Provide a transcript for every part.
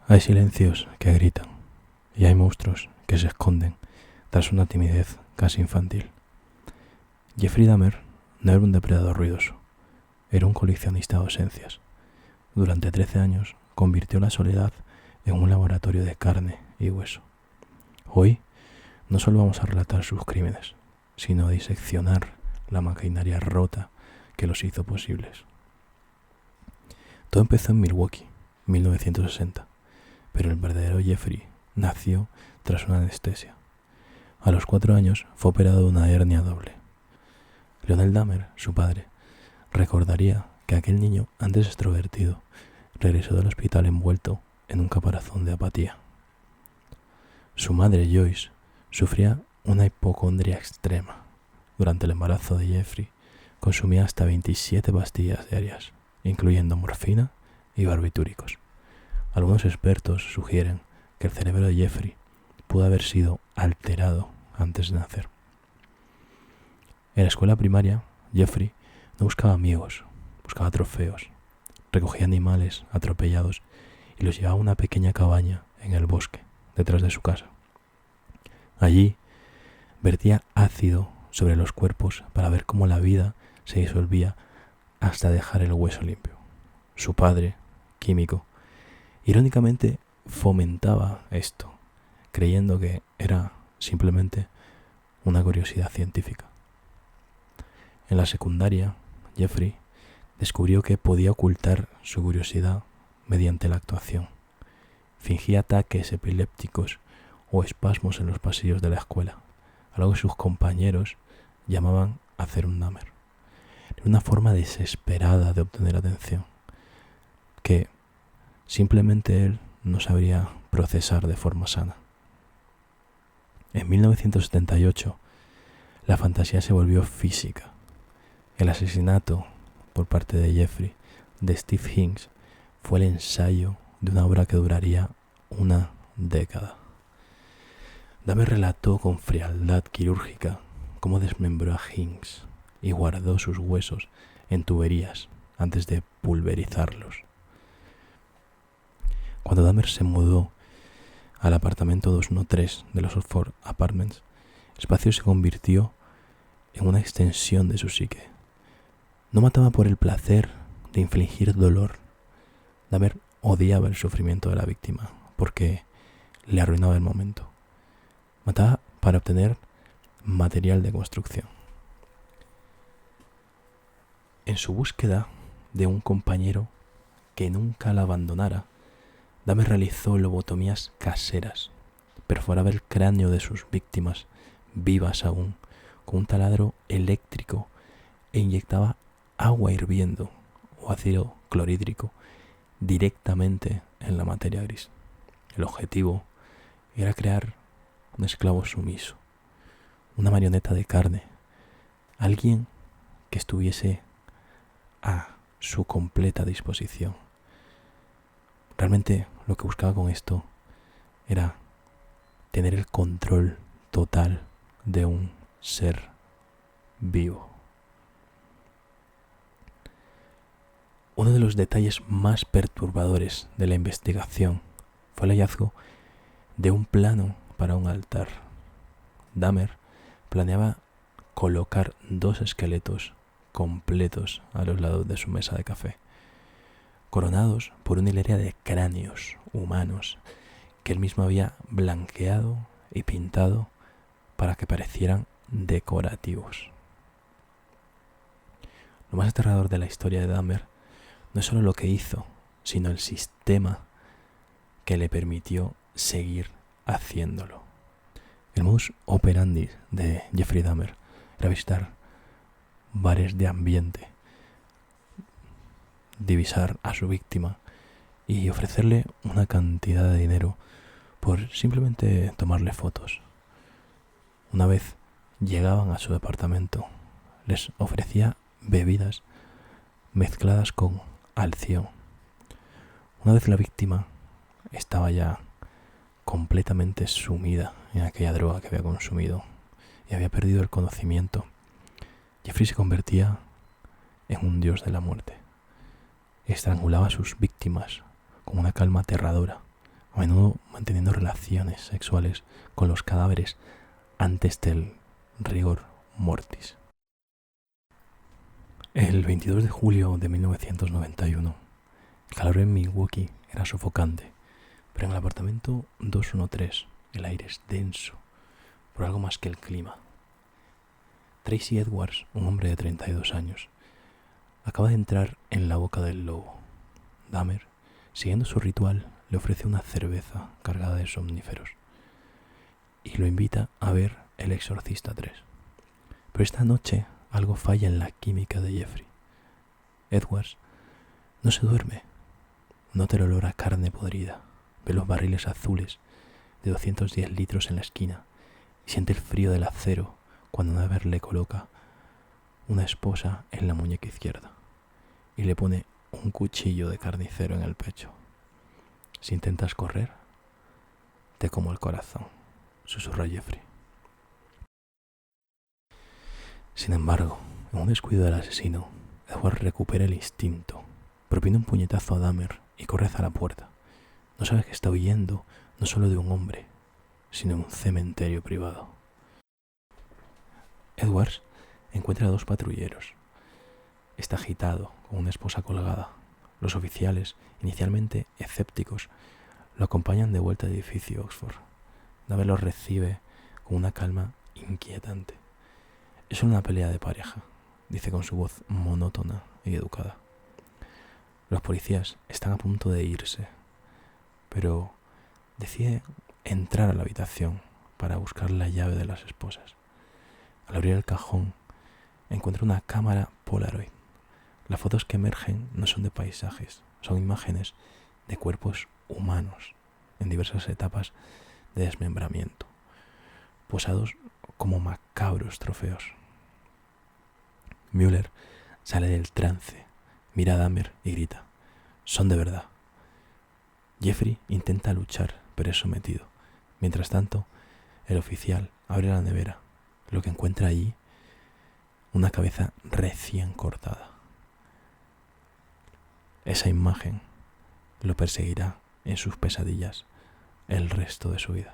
Hay silencios que gritan y hay monstruos que se esconden tras una timidez casi infantil. Jeffrey Dahmer no era un depredador ruidoso, era un coleccionista de ausencias. Durante 13 años convirtió la soledad en un laboratorio de carne y hueso. Hoy no solo vamos a relatar sus crímenes, sino a diseccionar la maquinaria rota que los hizo posibles. Todo empezó en Milwaukee, 1960, pero el verdadero Jeffrey nació tras una anestesia. A los 4 años fue operado de una hernia doble. Lionel Dahmer, su padre, recordaría que aquel niño, antes extrovertido, regresó del hospital envuelto en un caparazón de apatía. Su madre, Joyce, sufría una hipocondria extrema. Durante el embarazo de Jeffrey, consumía hasta 27 pastillas diarias, incluyendo morfina y barbitúricos. Algunos expertos sugieren que el cerebro de Jeffrey pudo haber sido alterado antes de nacer. En la escuela primaria, Jeffrey no buscaba amigos, buscaba trofeos. Recogía animales atropellados y los llevaba a una pequeña cabaña en el bosque, detrás de su casa. Allí vertía ácido sobre los cuerpos para ver cómo la vida se disolvía hasta dejar el hueso limpio. Su padre, químico, irónicamente fomentaba esto, creyendo que era simplemente una curiosidad científica. En la secundaria, Jeffrey descubrió que podía ocultar su curiosidad mediante la actuación. Fingía ataques epilépticos o espasmos en los pasillos de la escuela, algo que sus compañeros llamaban hacer un Dahmer. Era una forma desesperada de obtener atención, que simplemente él no sabría procesar de forma sana. En 1978, la fantasía se volvió física. El asesinato por parte de Jeffrey de Steve Hinks fue el ensayo de una obra que duraría una década. Dahmer relató con frialdad quirúrgica cómo desmembró a Hinks y guardó sus huesos en tuberías antes de pulverizarlos. Cuando Dahmer se mudó al apartamento 213 de los Oxford Apartments, el espacio se convirtió en una extensión de su psique. No mataba por el placer de infligir dolor. Dahmer odiaba el sufrimiento de la víctima porque le arruinaba el momento. Mataba para obtener material de construcción. En su búsqueda de un compañero que nunca la abandonara, Dahmer realizó lobotomías caseras. Perforaba el cráneo de sus víctimas, vivas aún, con un taladro eléctrico e inyectaba agua hirviendo o ácido clorhídrico directamente en la materia gris. El objetivo era crear un esclavo sumiso, una marioneta de carne, alguien que estuviese a su completa disposición. Realmente lo que buscaba con esto era tener el control total de un ser vivo. Uno de los detalles más perturbadores de la investigación fue el hallazgo de un plano para un altar. Dahmer planeaba colocar 2 esqueletos completos a los lados de su mesa de café, coronados por una hilera de cráneos humanos que él mismo había blanqueado y pintado para que parecieran decorativos. Lo más aterrador de la historia de Dahmer no es solo lo que hizo, sino el sistema que le permitió seguir haciéndolo. El modus operandi de Jeffrey Dahmer era visitar bares de ambiente, divisar a su víctima y ofrecerle una cantidad de dinero por simplemente tomarle fotos. Una vez llegaban a su departamento, les ofrecía bebidas mezcladas con alción. Una vez la víctima estaba ya completamente sumida en aquella droga que había consumido y había perdido el conocimiento, Jeffrey se convertía en un dios de la muerte. Estrangulaba a sus víctimas con una calma aterradora a menudo manteniendo relaciones sexuales con los cadáveres antes del rigor mortis. El 22 de julio de 1991, el calor en Milwaukee era sofocante, pero en el apartamento 213 el aire es denso, por algo más que el clima. Tracy Edwards, un hombre de 32 años, acaba de entrar en la boca del lobo. Dahmer, siguiendo su ritual, le ofrece una cerveza cargada de somníferos y lo invita a ver El Exorcista 3. Pero esta noche algo falla en la química de Jeffrey. Edwards no se duerme, nota el olor a carne podrida, ve los barriles azules de 210 litros en la esquina y siente el frío del acero cuando Dahmer le coloca una esposa en la muñeca izquierda y le pone un cuchillo de carnicero en el pecho. Si intentas correr, te como el corazón, susurra Jeffrey. Sin embargo, en un descuido del asesino, Edward recupera el instinto, propina un puñetazo a Dahmer y corre hacia la puerta. No sabe que está huyendo no solo de un hombre, sino de un cementerio privado. Edwards encuentra a dos patrulleros. Está agitado, con una esposa colgada. Los oficiales, inicialmente escépticos, lo acompañan de vuelta al edificio Oxford. Dahmer los recibe con una calma inquietante. Es una pelea de pareja, dice con su voz monótona y educada. Los policías están a punto de irse, pero decide entrar a la habitación para buscar la llave de las esposas. Al abrir el cajón, encuentra una cámara Polaroid. Las fotos que emergen no son de paisajes, son imágenes de cuerpos humanos en diversas etapas de desmembramiento, posados como macabros trofeos. Müller sale del trance, mira a Dahmer y grita: «Son de verdad». Jeffrey intenta luchar, pero es sometido. Mientras tanto, el oficial abre la nevera. Lo que encuentra allí, una cabeza recién cortada. Esa imagen lo perseguirá en sus pesadillas el resto de su vida.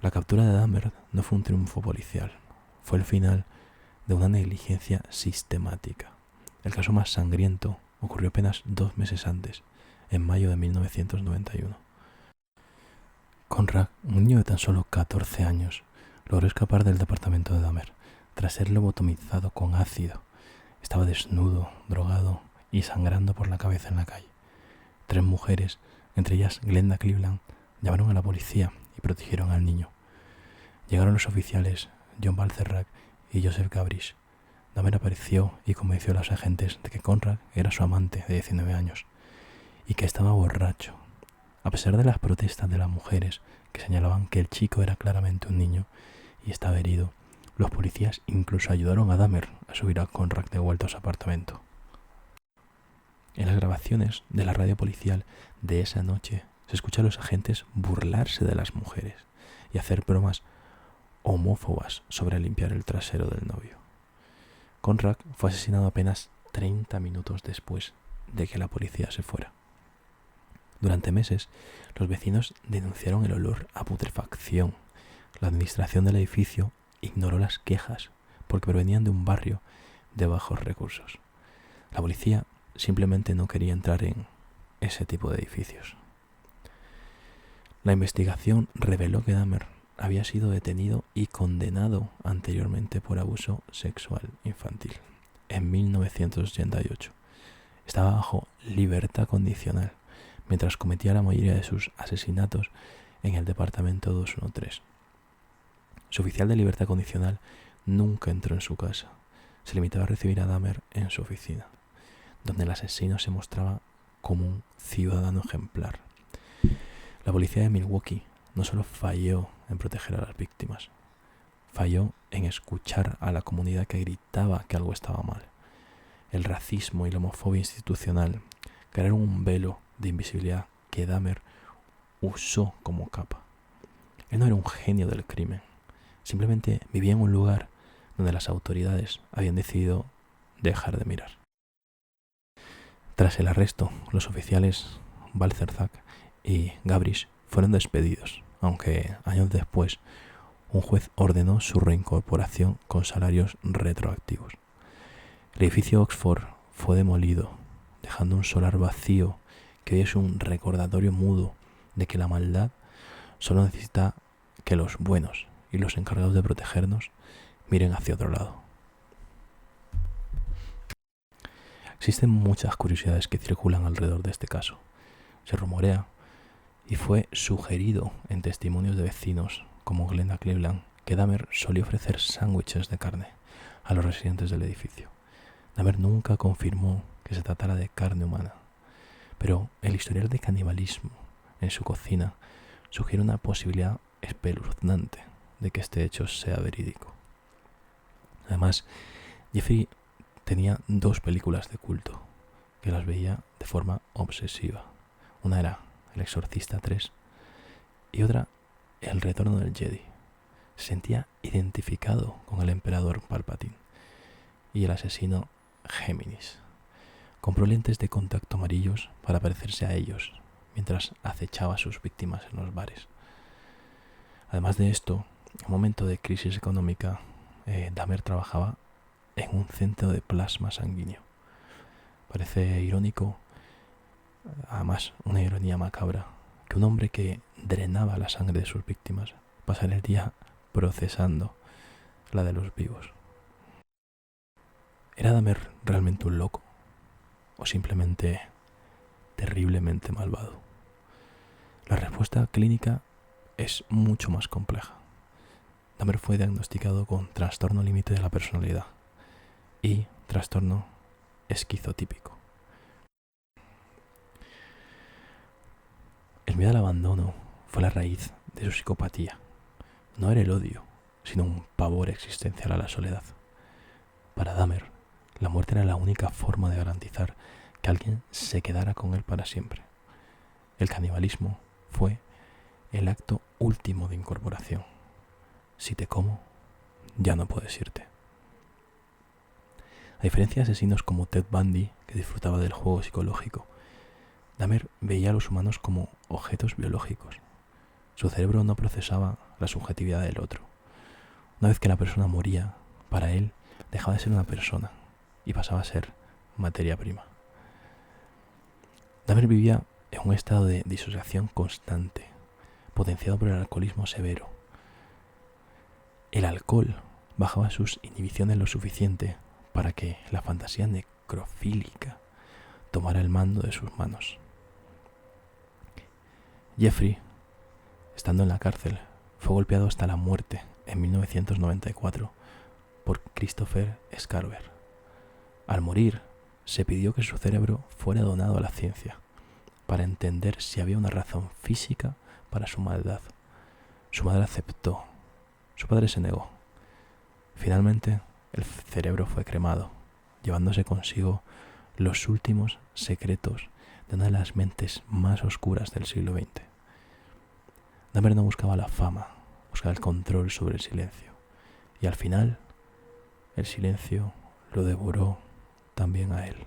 La captura de Dahmer no fue un triunfo policial, fue el final de una negligencia sistemática. El caso más sangriento ocurrió apenas 2 meses antes, en mayo de 1991. Conrad, un niño de tan solo 14 años, logró escapar del departamento de Dahmer tras ser lobotomizado con ácido. Estaba desnudo, drogado y sangrando por la cabeza en la calle. 3 mujeres, entre ellas Glenda Cleveland, llamaron a la policía y protegieron al niño. Llegaron los oficiales John Balcerrac y Joseph Gabrish. Dahmer apareció y convenció a los agentes de que Conrad era su amante de 19 años y que estaba borracho. A pesar de las protestas de las mujeres que señalaban que el chico era claramente un niño y estaba herido, los policías incluso ayudaron a Dahmer a subir a Conrad de vuelta a su apartamento. En las grabaciones de la radio policial de esa noche se escucha a los agentes burlarse de las mujeres y hacer bromas homófobas sobre limpiar el trasero del novio. Conrad fue asesinado apenas 30 minutos después de que la policía se fuera. Durante meses, los vecinos denunciaron el olor a putrefacción. La administración del edificio ignoró las quejas porque provenían de un barrio de bajos recursos. La policía simplemente no quería entrar en ese tipo de edificios. La investigación reveló que Dahmer había sido detenido y condenado anteriormente por abuso sexual infantil en 1988. Estaba bajo libertad condicional mientras cometía la mayoría de sus asesinatos en el departamento 213. Su oficial de libertad condicional nunca entró en su casa. Se limitaba a recibir a Dahmer en su oficina, donde el asesino se mostraba como un ciudadano ejemplar. La policía de Milwaukee no solo falló en proteger a las víctimas, falló en escuchar a la comunidad que gritaba que algo estaba mal. El racismo y la homofobia institucional crearon un velo de invisibilidad que Dahmer usó como capa. Él no era un genio del crimen, simplemente vivía en un lugar donde las autoridades habían decidido dejar de mirar. Tras el arresto, los oficiales Balcerzac y Gabrish fueron despedidos, aunque años después un juez ordenó su reincorporación con salarios retroactivos. El edificio Oxford fue demolido, dejando un solar vacío que hoy es un recordatorio mudo de que la maldad solo necesita que los buenos y los encargados de protegernos miren hacia otro lado. Existen muchas curiosidades que circulan alrededor de este caso. Se rumorea y fue sugerido en testimonios de vecinos como Glenda Cleveland que Dahmer solía ofrecer sándwiches de carne a los residentes del edificio. Dahmer nunca confirmó que se tratara de carne humana, pero el historial de canibalismo en su cocina sugiere una posibilidad espeluznante de que este hecho sea verídico. Además, Jeffrey tenía 2 películas de culto que las veía de forma obsesiva. Una era El Exorcista 3 y otra El Retorno del Jedi. Se sentía identificado con el emperador Palpatine y el asesino Géminis. Compró lentes de contacto amarillos para parecerse a ellos mientras acechaba a sus víctimas en los bares. Además de esto, en un momento de crisis económica, Dahmer trabajaba en un centro de plasma sanguíneo. Parece irónico, además una ironía macabra, que un hombre que drenaba la sangre de sus víctimas pasara el día procesando la de los vivos. ¿Era Dahmer realmente un loco? ¿O simplemente terriblemente malvado? La respuesta clínica es mucho más compleja. Dahmer fue diagnosticado con trastorno límite de la personalidad y trastorno esquizotípico. El miedo al abandono fue la raíz de su psicopatía. No era el odio, sino un pavor existencial a la soledad. Para Dahmer, la muerte era la única forma de garantizar que alguien se quedara con él para siempre. El canibalismo fue el acto último de incorporación. Si te como, ya no puedes irte. A diferencia de asesinos como Ted Bundy, que disfrutaba del juego psicológico, Dahmer veía a los humanos como objetos biológicos. Su cerebro no procesaba la subjetividad del otro. Una vez que la persona moría, para él dejaba de ser una persona y pasaba a ser materia prima. Dahmer vivía en un estado de disociación constante, potenciado por el alcoholismo severo. El alcohol bajaba sus inhibiciones lo suficiente para que la fantasía necrofílica tomara el mando de sus manos. Jeffrey, estando en la cárcel, fue golpeado hasta la muerte en 1994 por Christopher Scarver. Al morir, se pidió que su cerebro fuera donado a la ciencia para entender si había una razón física para su maldad. Su madre aceptó. Su padre se negó. Finalmente, el cerebro fue cremado, llevándose consigo los últimos secretos de una de las mentes más oscuras del siglo XX. Dahmer no buscaba la fama, buscaba el control sobre el silencio. Y al final, el silencio lo devoró también a él.